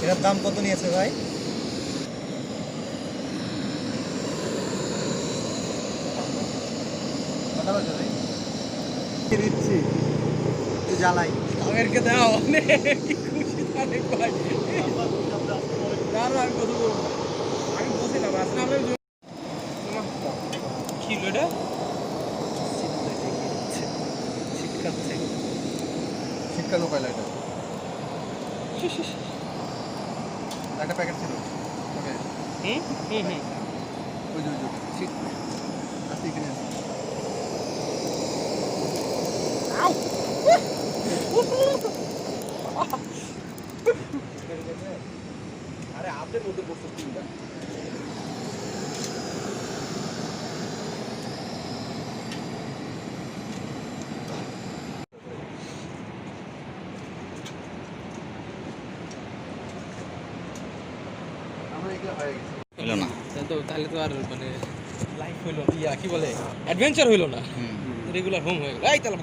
এটার দাম কত নিয়েছে ভাই? দিচ্ছি জ্বালাই আমাদেরকে দেওয়া অনেক খুশি অনেক ভাই আমি কথা বলবো আমি বসি না বাস নামে কি এটা শিক্ষাচ্ছে শিক্ষানো পাইলা এটা একটা প্যাকেট ছিল ওকে ওই যে আস্তে এখানে আরে আপনার মধ্যে বসে তিনটা হলো না তাহলে তো আর মানে লাইফ হইলো ইয়া কি বলে অ্যাডভেঞ্চার হইলো না রেগুলার হোম হয়ে গেল এই তাহলে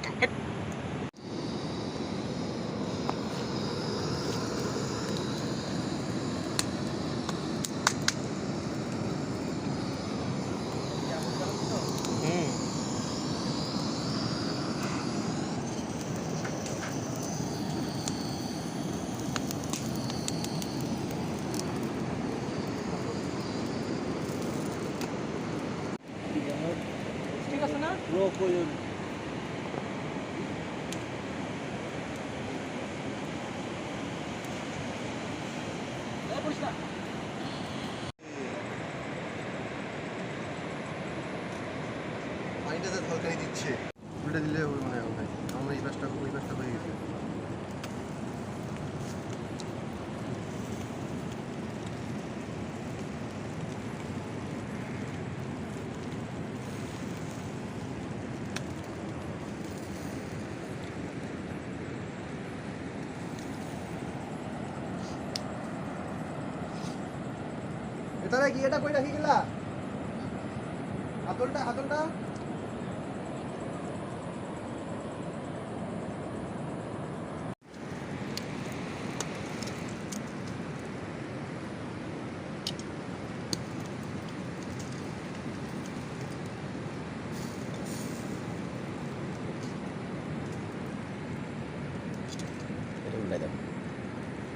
ঠিক আছে না পানিটা যা ঝলকানি দিচ্ছে উল্টে দিলে ওই মনে হয় ভাই আমার এই পাশটা হয়ে গেছে এটারে কি এটা কই রাখি গেলা হাতলটা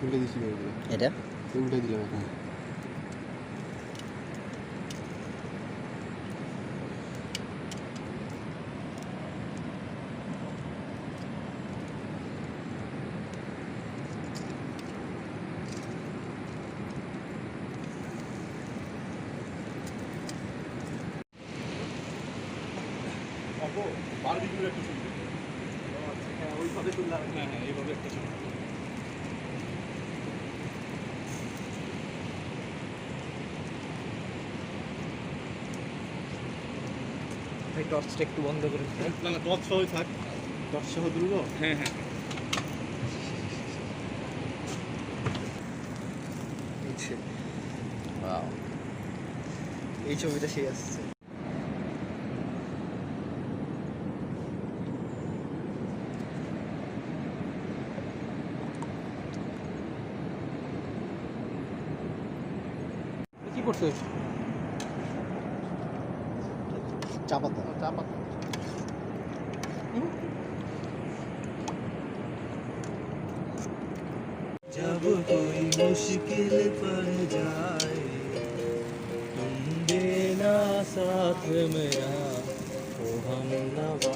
উল্টে দিছি এটা উল্টে দিলাম এখন বারবিকিউর একটা শুনবে হ্যাঁ ওইভাবে তুললাম হ্যাঁ এইভাবে একটা শুনবে ভাই টর্চটা একটু বন্ধ করে না না টর্চ সহই থাক টর্চ সহ তুলবো হ্যাঁ এই ছবিটা সেই আসছে কি করছিস চা পাতা जब कोई मुश्किल पड़ जाए तुम देना साथ मेरा ओ हम नवा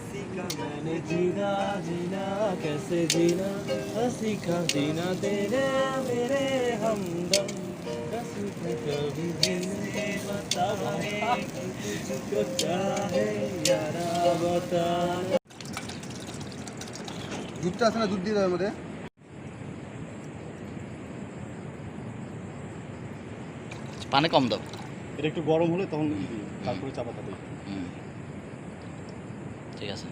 सीखा मैंने जीना कैसे जीना सीखा जीना तेरे मेरे हमदम कभी दिल बताए कि तुझको चाहे यारा बता দুধটা আছে না, দুধ দিয়ে দেওয়ার মধ্যে। পানি কম দাও। এটা একটু গরম হলে তখন তারপরে চা পাতা দিই। হুম, ঠিক আছে।